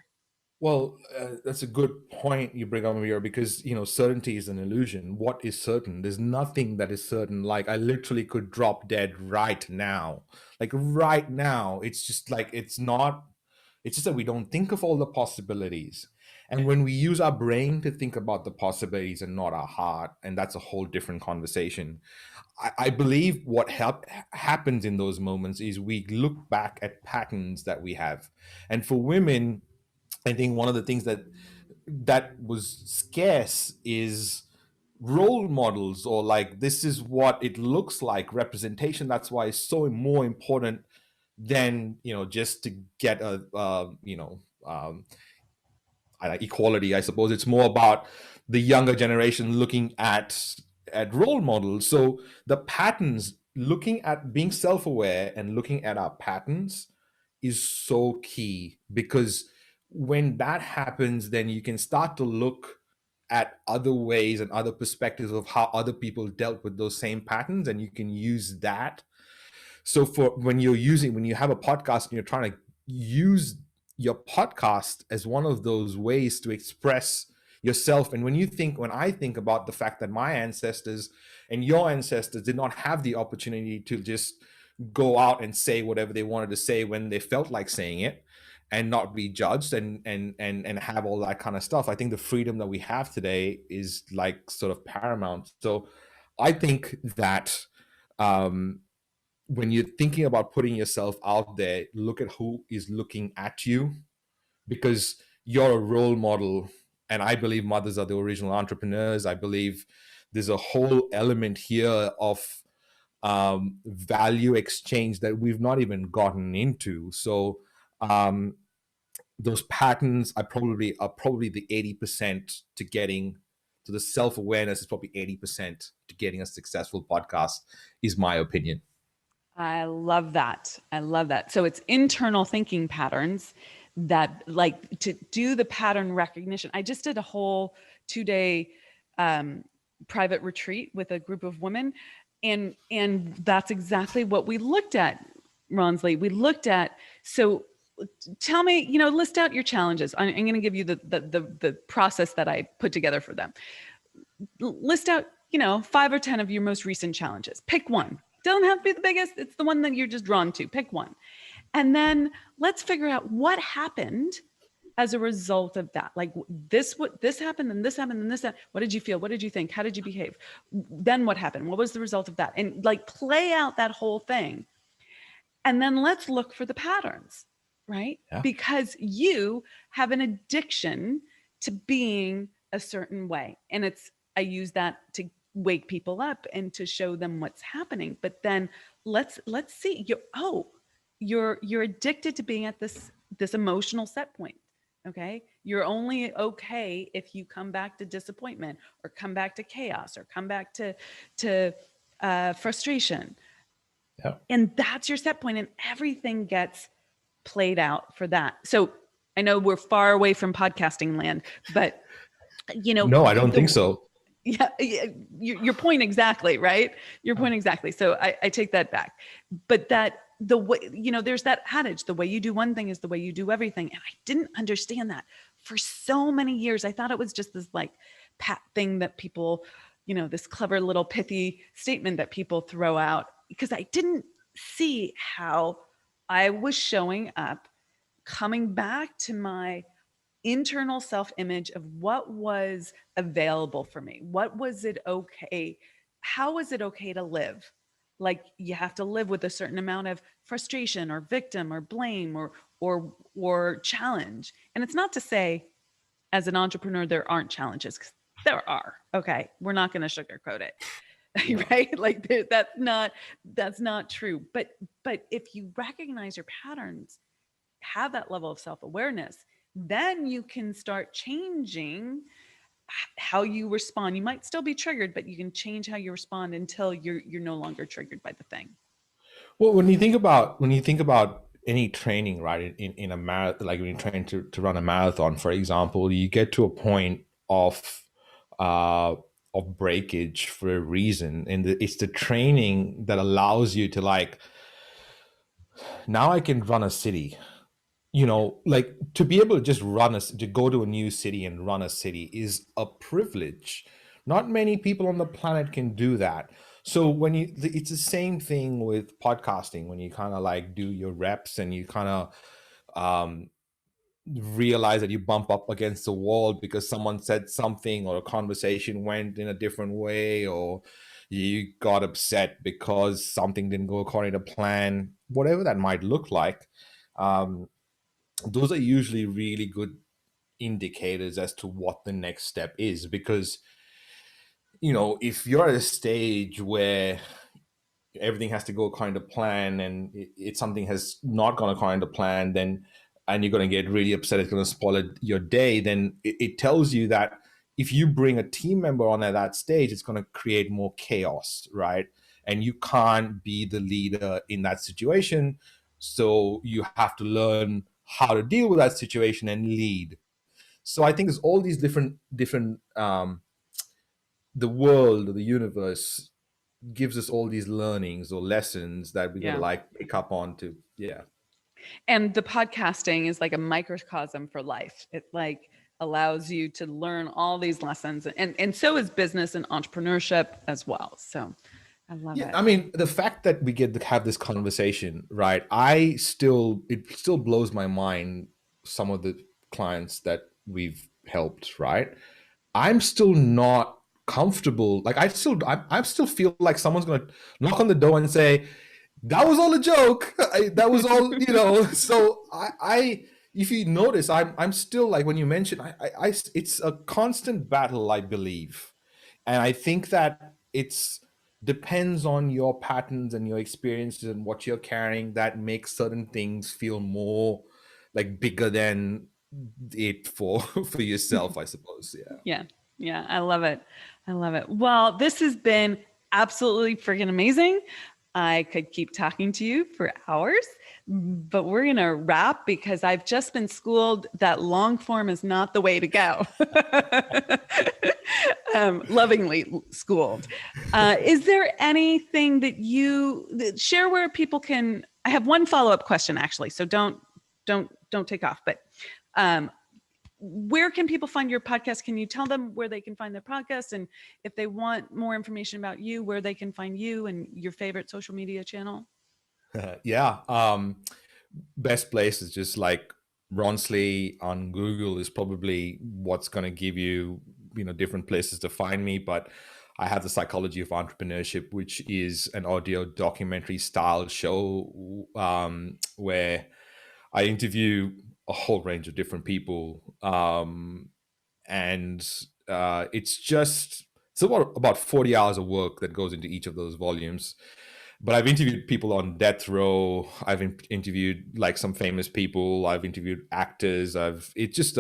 A: Well, that's a good point you bring up here, because certainty is an illusion. What is certain? There's nothing that is certain. Like, I literally could drop dead right now. Like right now, it's just like it's not. It's just that we don't think of all the possibilities. And when we use our brain to think about the possibilities and not our heart, and that's a whole different conversation. I believe what happens in those moments is we look back at patterns that we have. And for women, I think one of the things that was scarce is role models, or like, this is what it looks like, representation. That's why it's so more important than just to get a equality. I suppose it's more about the younger generation looking at role models. So the patterns, looking at being self-aware and looking at our patterns is so key, because when that happens, then you can start to look at other ways and other perspectives of how other people dealt with those same patterns, and you can use that. So for when you have a podcast and you're trying to use your podcast as one of those ways to express yourself. And when I think about the fact that my ancestors and your ancestors did not have the opportunity to just go out and say whatever they wanted to say when they felt like saying it, and not be judged, and have all that kind of stuff, I think the freedom that we have today is like sort of paramount. So I think that um when you're thinking about putting yourself out there, look at who is looking at you, because you're a role model. And I believe mothers are the original entrepreneurs. I believe there's a whole element here of value exchange that we've not even gotten into. So um, those patterns are probably the 80% to getting to the self-awareness, is probably 80% to getting a successful podcast, is my opinion.
B: I love that. I love that. So it's internal thinking patterns that, like, to do the pattern recognition. I just did a whole 2-day private retreat with a group of women, and that's exactly what we looked at, Ronsley. We looked at, so tell me, list out your challenges. I'm going to give you the process that I put together for them. List out, 5 or 10 of your most recent challenges. Pick one. Don't have to be the biggest. It's the one that you're just drawn to. Pick one. And then let's figure out what happened as a result of that. Like, this happened, and this happened, and this happened. What did you feel? What did you think? How did you behave? Then what happened? What was the result of that? And like, play out that whole thing. And then let's look for the patterns, right?
A: Yeah.
B: Because you have an addiction to being a certain way. And I use that to wake people up and to show them what's happening. But then let's see, you're addicted to being at this emotional set point. Okay. You're only okay if you come back to disappointment, or come back to chaos, or come back to frustration.
A: Yeah.
B: And that's your set point, and everything gets played out for that. So I know we're far away from podcasting land, but
A: No, I don't think so.
B: Yeah, your point exactly, right? Your point exactly. So I take that back. But that the way, there's that adage, the way you do one thing is the way you do everything. And I didn't understand that for so many years. I thought it was just this like pat thing that people, this clever little pithy statement that people throw out, because I didn't see how I was showing up, coming back to my internal self-image of what was available for me. What was it okay? How was it okay to live? Like, you have to live with a certain amount of frustration, or victim, or blame, or challenge. And it's not to say as an entrepreneur there aren't challenges, because there are. Okay, we're not going to sugarcoat it.
A: Yeah.
B: Right? Like, that's not true. But if you recognize your patterns, have that level of self-awareness, then you can start changing how you respond. You might still be triggered, but you can change how you respond until you're no longer triggered by the thing.
A: Well, when you think about any training, right, in a marathon, like when you're trying to run a marathon, for example, you get to a point of uh, breakage for a reason, and it's the training that allows you to like now I can run a city. Like to be able to just to go to a new city and run a city is a privilege. Not many people on the planet can do that. So it's the same thing with podcasting. When you kind of like do your reps and you kind of um, realize that you bump up against the wall because someone said something, or a conversation went in a different way, or you got upset because something didn't go according to plan, whatever that might look like. Those are usually really good indicators as to what the next step is, because if you're at a stage where everything has to go according to plan, and it's something has not gone according to plan, then and you're going to get really upset, it's going to spoil your day, then it tells you that if you bring a team member on at that stage, it's going to create more chaos, right? And you can't be the leader in that situation, so you have to learn how to deal with that situation and lead. So I think there's all these different the world or the universe gives us all these learnings or lessons that we got to like pick up on to. Yeah.
B: And the podcasting is like a microcosm for life. It like allows you to learn all these lessons, and so is business and entrepreneurship as well. So I love it.
A: I mean, the fact that we get to have this conversation, right? It still blows my mind, some of the clients that we've helped, right? I'm still not comfortable. Like I still feel like someone's going to knock on the door and say, that was all a joke. That was all. So if you notice, I'm still like, when you mention, it's a constant battle, I believe. And I think that it's depends on your patterns and your experiences and what you're carrying that makes certain things feel more like bigger than it for yourself, I suppose.
B: Yeah, I love it. Well, this has been absolutely freaking amazing. I could keep talking to you for hours, but we're going to wrap because I've just been schooled that long form is not the way to go. Lovingly schooled. Is there anything that share where people can? I have one follow-up question actually, so don't take off. But where can people find your podcast? Can you tell them where they can find their podcast, and if they want more information about you, where they can find you and your favorite social media channel?
A: Best place is just like Ronsley on Google is probably what's going to give you different places to find me. But I have the Psychology of Entrepreneurship, which is an audio documentary style show where I interview a whole range of different people, and it's about 40 hours of work that goes into each of those volumes. But I've interviewed people on death row. I've interviewed like some famous people. I've interviewed actors. It's just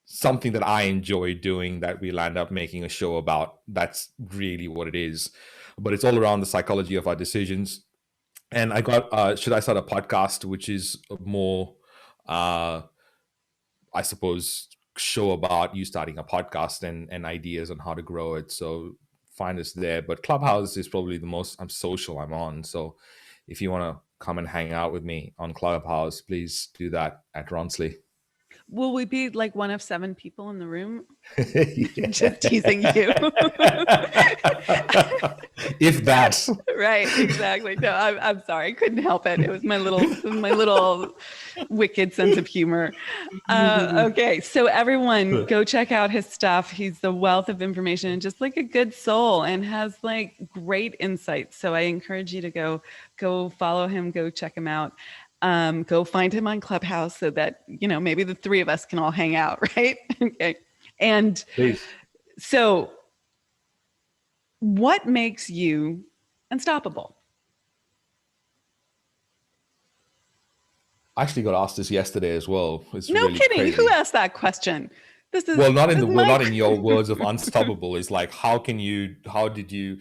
A: something that I enjoy doing, that we'll end up making a show about. That's really what it is. But it's all around the psychology of our decisions. And I got Should I Start a Podcast, which is more I suppose show about you starting a podcast and ideas on how to grow it. So find us there. But Clubhouse is probably the most social I'm on. So if you want to come and hang out with me on Clubhouse, please do that at Ronsley.
B: Will we be like one of 7 people in the room? Just teasing you.
A: If that.
B: Right, exactly. No, I'm sorry. I couldn't help it. It was my little wicked sense of humor. Okay, so everyone go check out his stuff. He's the wealth of information and just like a good soul, and has like great insights. So I encourage you to go follow him, go check him out. Go find him on Clubhouse so that, maybe the 3 of us can all hang out, right? Okay. And
A: please.
B: So what makes you unstoppable?
A: I actually got asked this yesterday as well. It's
B: no
A: really
B: kidding.
A: crazy.
B: Who asked that question?
A: Not in your words of unstoppable. It's like, how did you,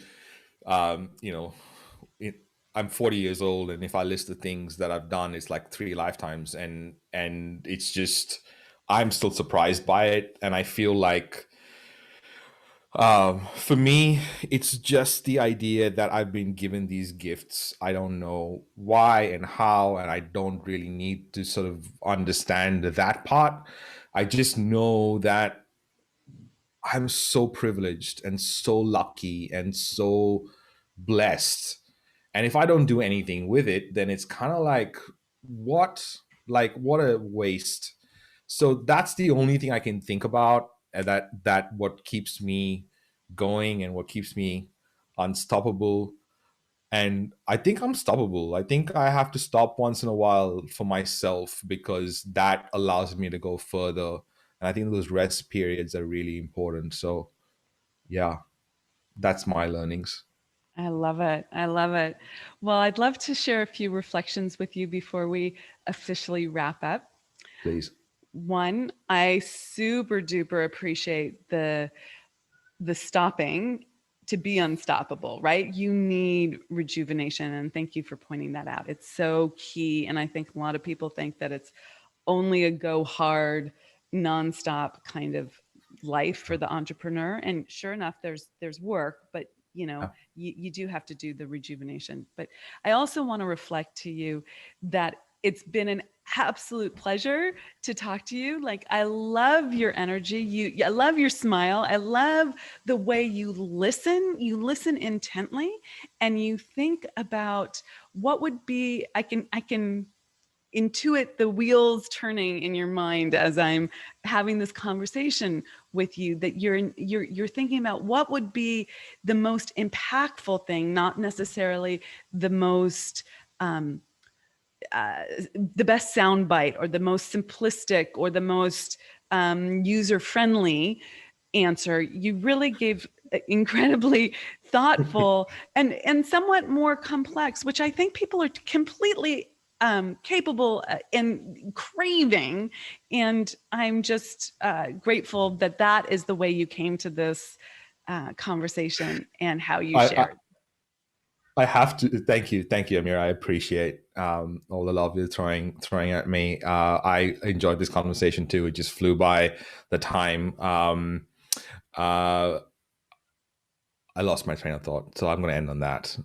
A: I'm 40 years old, and if I list the things that I've done, it's like 3 lifetimes, and it's just, I'm still surprised by it, and I feel like For me, it's just the idea that I've been given these gifts. I don't know why and how, and I don't really need to sort of understand that part. I just know that I'm so privileged and so lucky and so blessed. And if I don't do anything with it, then it's kind of like, what? Like, what a waste. So that's the only thing I can think about, and that what keeps me going and what keeps me unstoppable. And I think I'm stoppable. I think I have to stop once in a while for myself because that allows me to go further. And I think those rest periods are really important. So yeah, that's my learnings.
B: I love it. I love it. Well, I'd love to share a few reflections with you before we officially wrap up.
A: Please.
B: One, I super duper appreciate the stopping to be unstoppable, right? You need rejuvenation. And thank you for pointing that out. It's so key. And I think a lot of people think that it's only a go hard, nonstop kind of life for the entrepreneur. And sure enough, there's work, but
A: Yeah.
B: you do have to do the rejuvenation. But I also want to reflect to you that it's been an absolute pleasure to talk to you. Like, I love your energy. I love your smile. I love the way you listen intently, and you think about what would be, I can intuit the wheels turning in your mind as I'm having this conversation with you, that you're thinking about what would be the most impactful thing, not necessarily the most the best soundbite or the most simplistic or the most user friendly answer. You really gave incredibly thoughtful and somewhat more complex, which I think people are completely capable and craving. And I'm just grateful that that is the way you came to this conversation and how you
A: I,
B: shared.
A: I have to thank you, Amira. I appreciate all the love you're throwing at me. I enjoyed this conversation too. It just flew by the time. Uh, I lost my train of thought, so I'm going to end on that.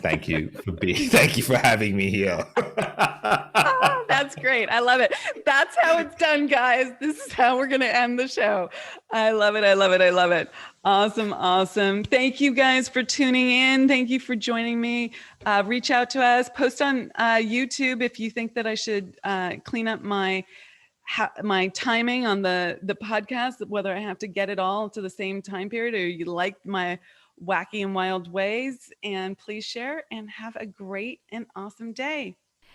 A: Thank you for being. Thank you for having me here.
B: Oh, that's great. I love it. That's how it's done, guys. This is how we're going to end the show. I love it. I love it. I love it. Awesome. Awesome. Thank you guys for tuning in. Thank you for joining me. Reach out to us. Post on YouTube if you think that I should clean up my timing on the podcast, whether I have to get it all to the same time period or you like my wacky and wild ways. And please share and have a great and awesome day.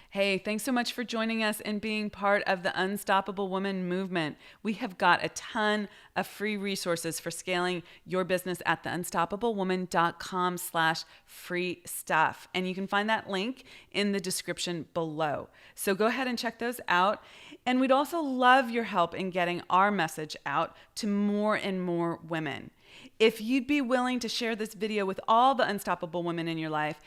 B: Hey, thanks so much for joining us and being part of the Unstoppable Woman movement. We have got a ton of free resources for scaling your business at theunstoppablewoman.com/free stuff. And you can find that link in the description below. So go ahead and check those out. And we'd also love your help in getting our message out to more and more women. If you'd be willing to share this video with all the unstoppable women in your life,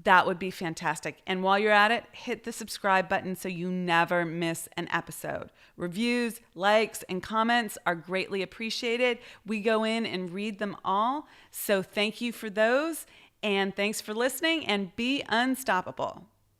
B: that would be fantastic. And while you're at it, hit the subscribe button so you never miss an episode. Reviews, likes, and comments are greatly appreciated. We go in and read them all. So thank you for those. And thanks for listening, and be unstoppable.